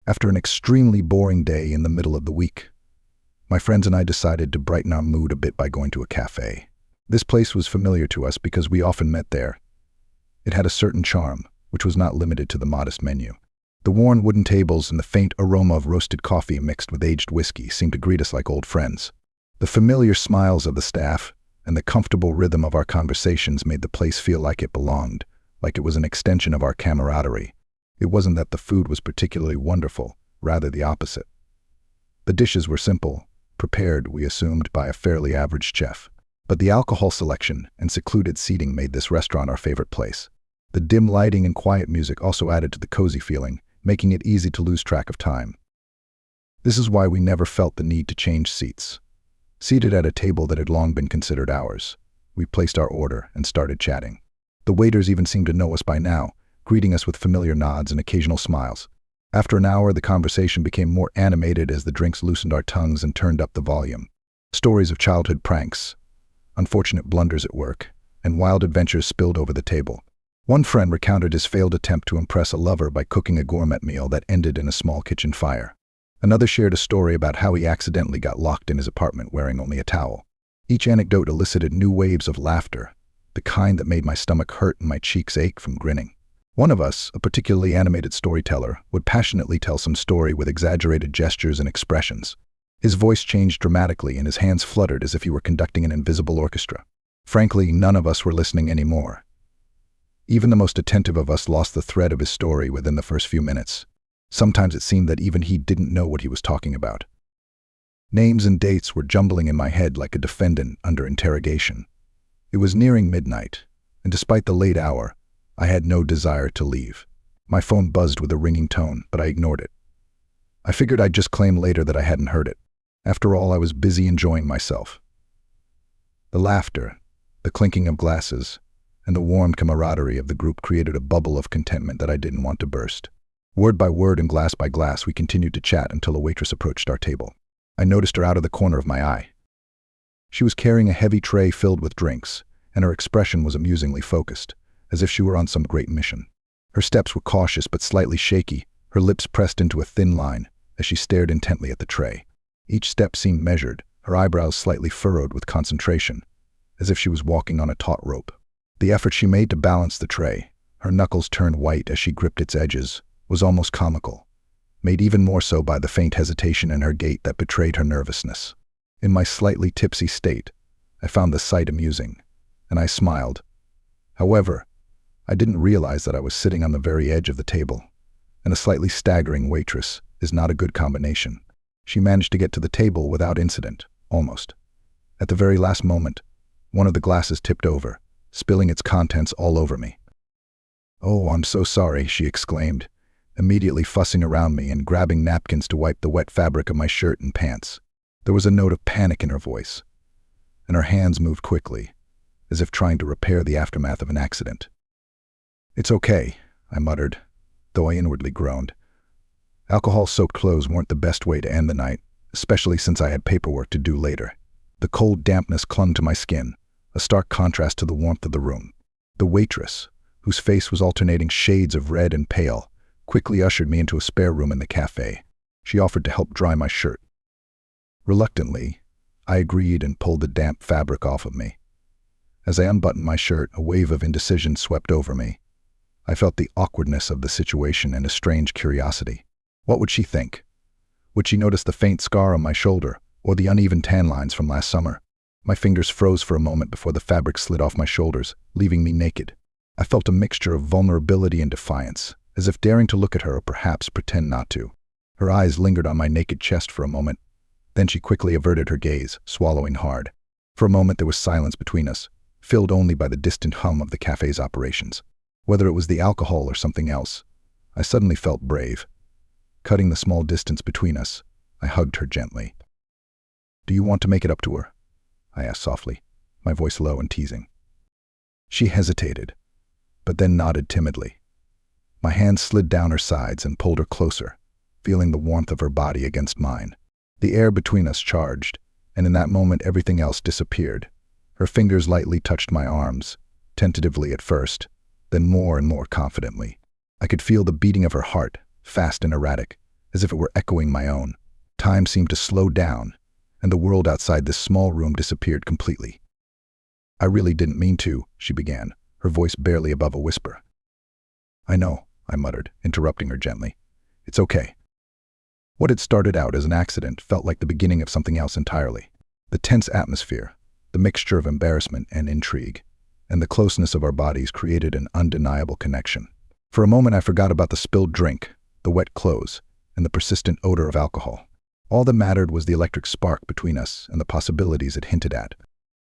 After an extremely boring day in the middle of the week, my friends and I decided to brighten our mood a bit by going to a cafe. This place was familiar to us because we often met there. It had a certain charm, which was not limited to the modest menu. The worn wooden tables and the faint aroma of roasted coffee mixed with aged whiskey seemed to greet us like old friends. The familiar smiles of the staff and the comfortable rhythm of our conversations made the place feel like it belonged, like it was an extension of our camaraderie. It wasn't that the food was particularly wonderful, rather the opposite. The dishes were simple, prepared, we assumed, by a fairly average chef. But the alcohol selection and secluded seating made this restaurant our favorite place. The dim lighting and quiet music also added to the cozy feeling, making it easy to lose track of time. This is why we never felt the need to change seats. Seated at a table that had long been considered ours, we placed our order and started chatting. The waiters even seemed to know us by now, greeting us with familiar nods and occasional smiles. After an hour, the conversation became more animated as the drinks loosened our tongues and turned up the volume. Stories of childhood pranks, unfortunate blunders at work, and wild adventures spilled over the table. One friend recounted his failed attempt to impress a lover by cooking a gourmet meal that ended in a small kitchen fire. Another shared a story about how he accidentally got locked in his apartment wearing only a towel. Each anecdote elicited new waves of laughter, the kind that made my stomach hurt and my cheeks ache from grinning. One of us, a particularly animated storyteller, would passionately tell some story with exaggerated gestures and expressions. His voice changed dramatically and his hands fluttered as if he were conducting an invisible orchestra. Frankly, none of us were listening anymore. Even the most attentive of us lost the thread of his story within the first few minutes. Sometimes it seemed that even he didn't know what he was talking about. Names and dates were jumbling in my head like a defendant under interrogation. It was nearing midnight, and despite the late hour, I had no desire to leave. My phone buzzed with a ringing tone, but I ignored it. I figured I'd just claim later that I hadn't heard it. After all, I was busy enjoying myself. The laughter, the clinking of glasses, and the warm camaraderie of the group created a bubble of contentment that I didn't want to burst. Word by word and glass by glass, we continued to chat until a waitress approached our table. I noticed her out of the corner of my eye. She was carrying a heavy tray filled with drinks, and her expression was amusingly focused, as if she were on some great mission. Her steps were cautious but slightly shaky, her lips pressed into a thin line as she stared intently at the tray. Each step seemed measured, her eyebrows slightly furrowed with concentration, as if she was walking on a taut rope. The effort she made to balance the tray, her knuckles turned white as she gripped its edges, was almost comical, made even more so by the faint hesitation in her gait that betrayed her nervousness. In my slightly tipsy state, I found the sight amusing, and I smiled. However, I didn't realize that I was sitting on the very edge of the table, and a slightly staggering waitress is not a good combination. She managed to get to the table without incident, almost. At the very last moment, one of the glasses tipped over, spilling its contents all over me. "Oh, I'm so sorry," she exclaimed, immediately fussing around me and grabbing napkins to wipe the wet fabric of my shirt and pants. There was a note of panic in her voice, and her hands moved quickly, as if trying to repair the aftermath of an accident. "It's okay," I muttered, though I inwardly groaned. Alcohol-soaked clothes weren't the best way to end the night, especially since I had paperwork to do later. The cold dampness clung to my skin, a stark contrast to the warmth of the room. The waitress, whose face was alternating shades of red and pale, quickly ushered me into a spare room in the cafe. She offered to help dry my shirt. Reluctantly, I agreed and pulled the damp fabric off of me. As I unbuttoned my shirt, a wave of indecision swept over me. I felt the awkwardness of the situation and a strange curiosity. What would she think? Would she notice the faint scar on my shoulder, or the uneven tan lines from last summer? My fingers froze for a moment before the fabric slid off my shoulders, leaving me naked. I felt a mixture of vulnerability and defiance, as if daring to look at her or perhaps pretend not to. Her eyes lingered on my naked chest for a moment. Then she quickly averted her gaze, swallowing hard. For a moment there was silence between us, filled only by the distant hum of the cafe's operations. Whether it was the alcohol or something else, I suddenly felt brave. Cutting the small distance between us, I hugged her gently. "Do you want to make it up to her?" I asked softly, my voice low and teasing. She hesitated, but then nodded timidly. My hand slid down her sides and pulled her closer, feeling the warmth of her body against mine. The air between us charged, and in that moment everything else disappeared. Her fingers lightly touched my arms, tentatively at first, then more and more confidently. I could feel the beating of her heart, fast and erratic, as if it were echoing my own. Time seemed to slow down, and the world outside this small room disappeared completely. "I really didn't mean to," she began, her voice barely above a whisper. "I know," I muttered, interrupting her gently. "It's okay." What had started out as an accident felt like the beginning of something else entirely. The tense atmosphere, the mixture of embarrassment and intrigue, and the closeness of our bodies created an undeniable connection. For a moment I forgot about the spilled drink, the wet clothes, and the persistent odor of alcohol. All that mattered was the electric spark between us and the possibilities it hinted at.